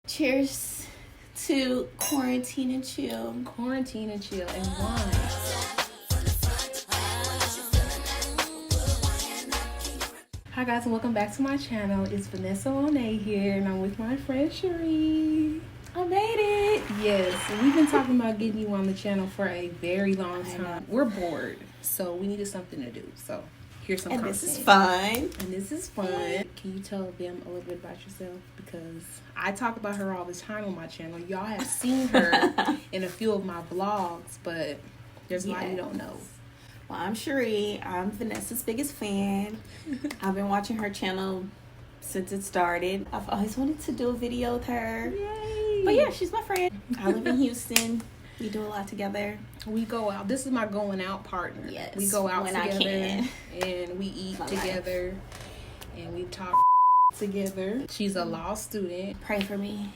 Cheers to quarantine and chill. Quarantine and chill and wine. Hi guys, and welcome back to my channel. It's Vanessa Monet here, and I'm with my friend Cherie. I made it. Yes, we've been talking about getting you on the channel for a very long time. We're bored, so we needed something to do. So here's some content. This is fun. And this is fun. Can you tell them a little bit about yourself? Because I talk about her all the time on my channel. Y'all have seen her in a few of my vlogs, but there's a lot you don't know. Well, I'm Cherie. I'm Vanessa's biggest fan. I've been watching her channel since it started. I've always wanted to do a video with her. Yay! But yeah, she's my friend. I live in Houston. We do a lot together. We go out. This is my going out partner. Yes. We go out when together I can. and we eat together and we talk together. She's a law student. Pray for me.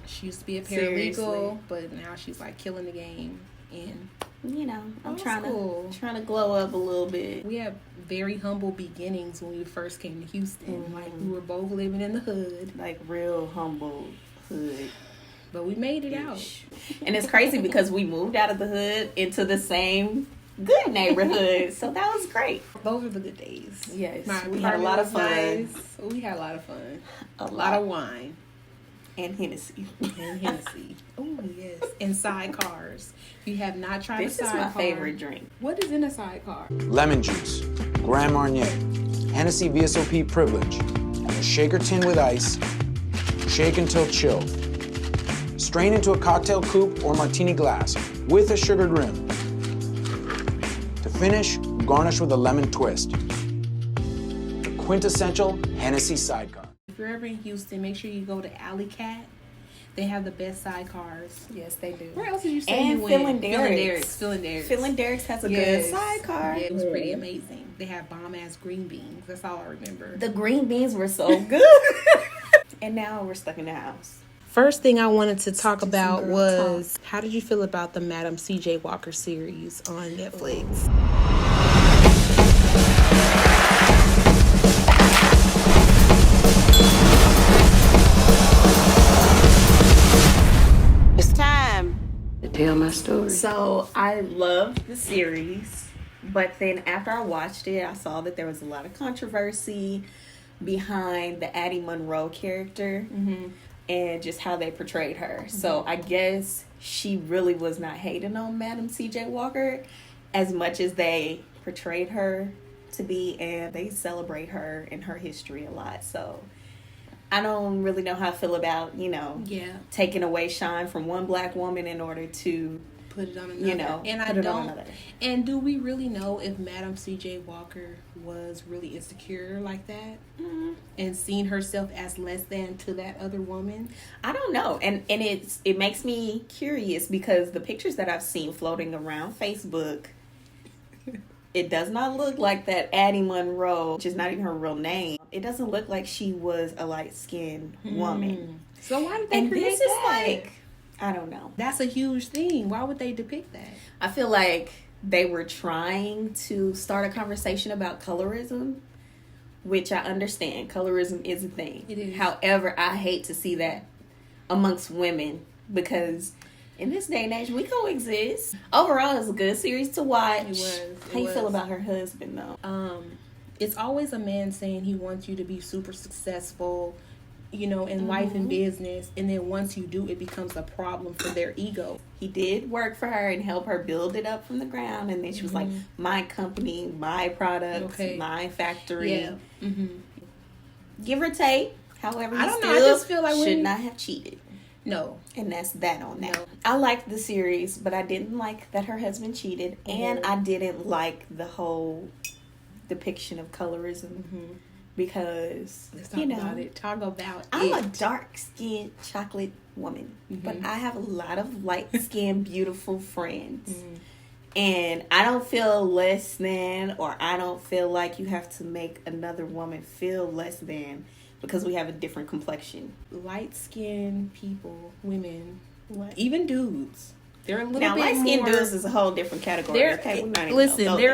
She used to be a paralegal, Seriously. but now she's like killing the game. And You know, I'm trying cool. to glow up a little bit. We had very humble beginnings when we first came to Houston. Mhm. Like we were both living in the hood, Like real humble hood. but we made it out. And it's crazy because we moved out of the hood into the same good neighborhood. So that was great. Those are the good days. Yes, My we had a apartment lot of was fun. nice. We had a lot of fun. A A lot of wine. And Hennessy. And Hennessy. Oh, yes. And sidecars. If you have not tried This a is sidecar. my favorite drink. What is in a sidecar? Lemon juice, Grand Marnier, Hennessy VSOP Privilege, shaker tin with ice, shake until chilled. Strain into a cocktail coupe or martini glass with a sugared rim. To finish, garnish with a lemon twist. The quintessential Hennessy sidecar. If you're ever in Houston, make sure you go to Alley Cat. They have the best sidecars. Yes, they do. Where else did you say And you Phil went? and Derek's. Phil and Derek's. Phil and Derek's has a Yes. good sidecar. Yeah, it was pretty amazing. They had bomb-ass green beans. That's all I remember. The green beans were so good. And now we're stuck in the house. First thing I wanted to talk do some about girl was how did you feel about the Madam C.J. Walker series on Netflix? It's time to tell my story. So I loved the series, but then after I watched it, I saw that there was a lot of controversy behind the Addie Monroe character and just how they portrayed her. So I guess she really was not hating on Madam C.J. Walker as much as they portrayed her to be, and they celebrate her and her history a lot. So I don't really know how I feel about, Yeah, taking away shine from one black woman in order to, put it on another. And I put it on don't. another. And do we really know if Madam C.J. Walker was really insecure like that and seen herself as less than to that other woman? I don't know. And it makes me curious because the pictures that I've seen floating around Facebook, it does not look like that Addie Monroe, which is not even her real name. It doesn't look like she was a light-skinned woman. So why did they And create this that? is like, I don't know. That's a huge thing. Why would they depict that? I feel like they were trying to start a conversation about colorism, which I understand. Colorism is a thing. It is. However, I hate to see that amongst women because in this day and age, we coexist. Overall, it's a good series to watch. It was. How you feel about her husband, though? It's always a man saying he wants you to be super successful, in life and business. And then once you do, it becomes a problem for their ego. He did work for her and help her build it up from the ground. And then she was like, my company, my products, my factory. Yeah. Give or take. However, he I don't know. still I just feel like should when- not have cheated. No. And that's that on that. No. I liked the series, but I didn't like that her husband cheated. And I didn't like the whole depiction of colorism because, Let's talk about it. Talk about I'm it. a dark-skinned chocolate woman, but I have a lot of light-skinned, beautiful friends. And I don't feel less than, or I don't feel like you have to make another woman feel less than because we have a different complexion. Light-skinned people, women, even dudes. They're a little Now, bit light-skinned more... dudes is a whole different category. They're, Okay, we're not even listen, gonna go they're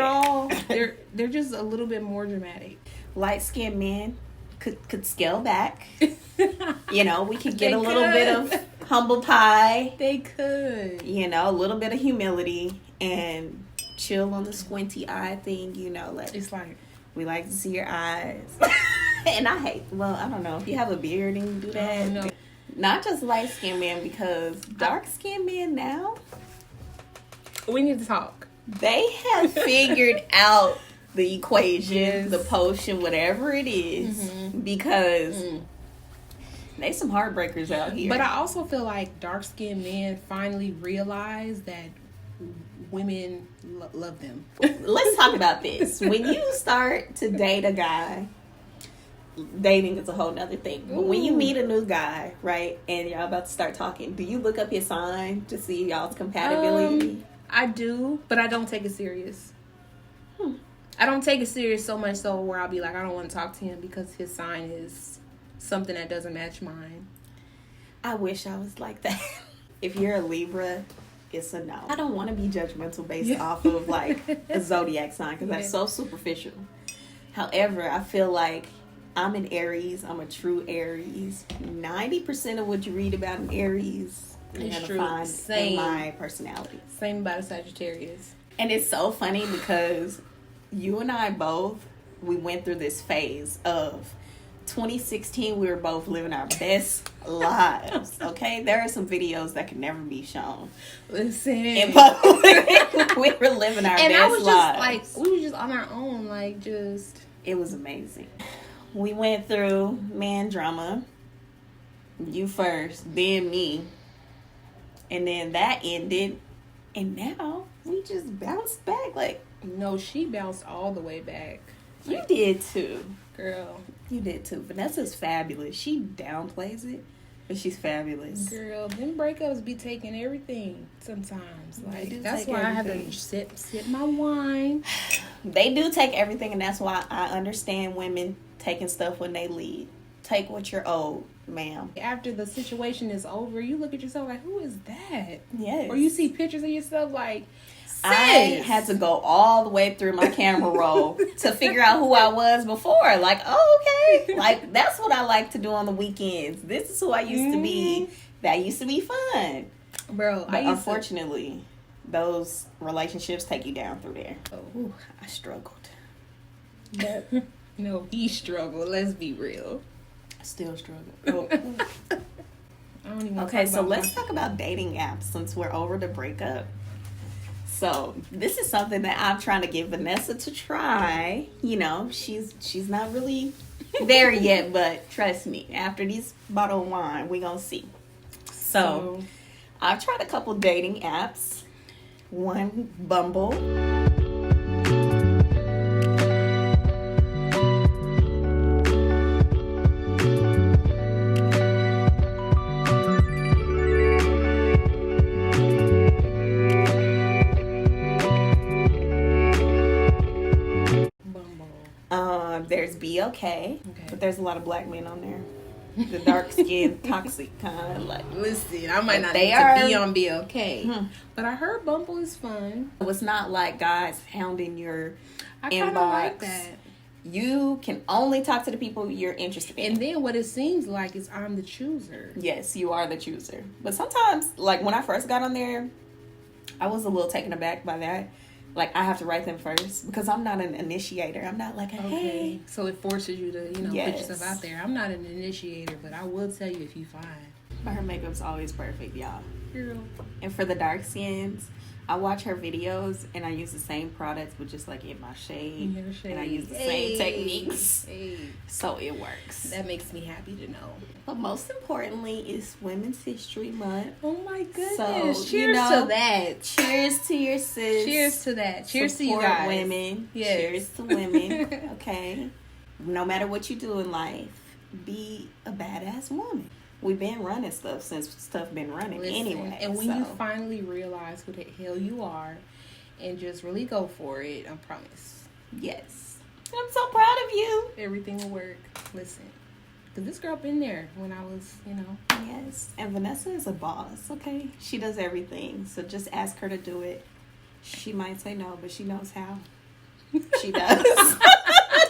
there. all... They're just a little bit more dramatic. Light-skinned men could scale back. You know, we could get They a little could. bit of humble pie. They could. You know, a little bit of humility and chill on the squinty eye thing. You know, like It's like, we like to see your eyes. And I hate. Well, I don't know if you have a beard and you do that. no. Not just light skinned men, because dark skinned men now, We need to talk. they have figured out the equation, Yes. the potion, whatever it is, because they some heartbreakers out here. But I also feel like dark-skinned men finally realize that women love them. Let's talk about this. When you start to date a guy, dating is a whole nother thing. But when you Ooh. meet a new guy, right, and y'all about to start talking, do you look up his sign to see y'all's compatibility? I do, but I don't take it serious. I don't take it serious so much so where I'll be like, I don't want to talk to him because his sign is something that doesn't match mine. I wish I was like that. If you're a Libra, it's a no. I don't want to be judgmental based off of like a zodiac sign because that's so superficial. However, I feel like I'm an Aries. I'm a true Aries. 90% of what you read about an Aries, you're It's gonna true. find Same. in my personality. Same about a Sagittarius. And it's so funny because you and I both, we went through this phase of 2016. We were both living our best lives. Okay, there are some videos that could never be shown Listen. in public. We were living our And best I was just lives. like, we were just on our own, like just. It was amazing. We went through man drama. You first, then me, and then that ended, and now we just bounced back. Like No, she bounced all the way back. you did too. Girl. You did too. Vanessa's fabulous. She downplays it, but she's fabulous. Girl, them breakups be taking everything sometimes. They Like do that's take why I have everything. to sip my wine. They do take everything, and that's why I understand women taking stuff when they leave. Take what you're owed, ma'am. After the situation is over, you look at yourself like, who is that? Yes. Or you see pictures of yourself like, sis. I had to go all the way through my camera roll to figure out who I was before. Like, oh, okay. Like, that's what I like to do on the weekends. This is who I used to be. That used to be fun. Bro, But unfortunately, those relationships take you down through there. Ooh, I struggled. No, he struggled. Let's be real. I still struggle. Oh. I don't even wanna Okay, talk so about let's talk about dating apps since we're over the breakup. So this is something that I'm trying to get Vanessa to try. You know, she's not really there yet, but trust me, after this bottle of wine, we gonna see. So I've tried a couple dating apps. One, Bumble. There's Be Okay, but there's a lot of black men on there. The dark skinned, toxic kind. Like, listen, I might not they need are- to be on BLK, but I heard Bumble is fun. it's not like guys hounding your I kind of inbox. like that. You can only talk to the people you're interested in. And then what it seems like is I'm the chooser. Yes, you are the chooser. But sometimes, like when I first got on there, I was a little taken aback by that. Like, I have to write them first because I'm not an initiator. I'm not like, hey. So it forces you to, put Yes. yourself out there. I'm not an initiator, but I will tell you if you find. But her makeup's always perfect, y'all. Girl. And for the dark skins, I watch her videos and I use the same products, but just like in my shade. And I use the same techniques. Hey. So it works. That makes me happy to know. But most importantly is Women's History Month. Oh my goodness. So, Cheers to that. Cheers to your sis. Cheers to that. Cheers to you Support guys. women. Yes. Cheers to women. Okay. No matter what you do in life, be a badass woman. We've been running stuff since stuff been running anyway. And when you finally realize who the hell you are and just really go for it, I promise. Yes. I'm so proud of you. Everything will work. Listen. Because this girl been there when I was, Yes. And Vanessa is a boss, okay? She does everything. So just ask her to do it. She might say no, but she knows how. She does.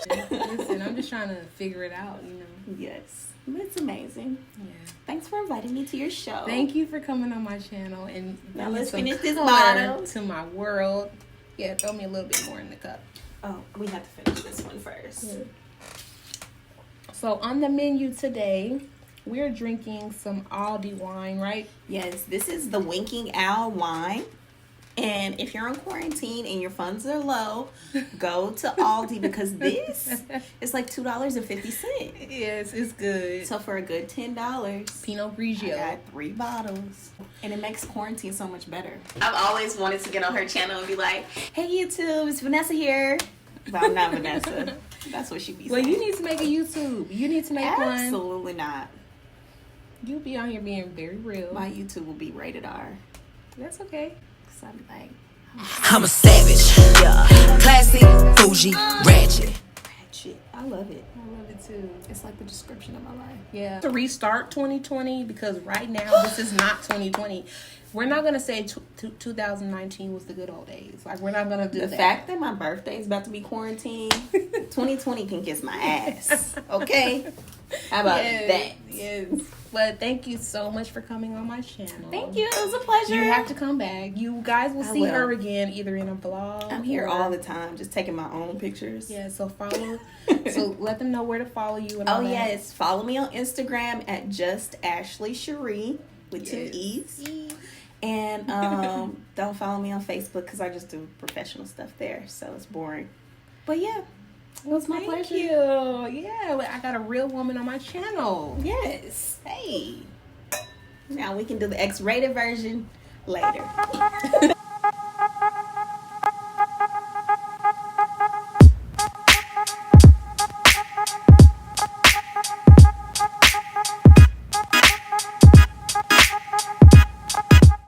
Listen, I'm just trying to figure it out, you know. Yes. It's amazing. Yeah. Thanks for inviting me to your show. Thank you for coming on my channel and Now let's some finish this color bottle. to my world. Yeah, throw me a little bit more in the cup. Oh, we have to finish this one first. Yeah. So on the menu today, we're drinking some Aldi wine, right? Yes, this is the Winking Owl wine. And if you're in quarantine and your funds are low, go to Aldi because this is like $2.50. Yes, it's good. So for a good $10, Pinot I Grigio. got 3 bottles. And it makes quarantine so much better. I've always wanted to get on her channel and be like, hey YouTube, it's Vanessa here. But I'm not Vanessa. That's what she be Well, saying. you need to make a YouTube. You need to make one. Absolutely not. You'll be on here being very real. My YouTube will be rated R. That's okay. Cause I'll be like, I'm a savage, yeah. Classy, bougie, ratchet. ratchet. I love it. I love it too. It's like the description of my life. Yeah. To restart 2020 because right now this is not 2020. We're not gonna say 2019 was the good old days. Like we're not gonna do The that. fact that my birthday is about to be quarantined, 2020 can kiss my ass. Okay? How about that? Yes. But thank you so much for coming on my channel. Thank you. It was a pleasure. You have to come back. You guys will I see will. her again either in a vlog. I'm here or- all the time, just taking my own pictures. Yeah, so follow. So let them know where to follow you and all Oh, that. yes. Follow me on Instagram at just Ashley Cherie with 2 E's. And don't follow me on Facebook because I just do professional stuff there. So it's boring. But yeah, it was my Thank pleasure. you. Yeah, I got a real woman on my channel. Yes. Hey. Now we can do the X-rated version later.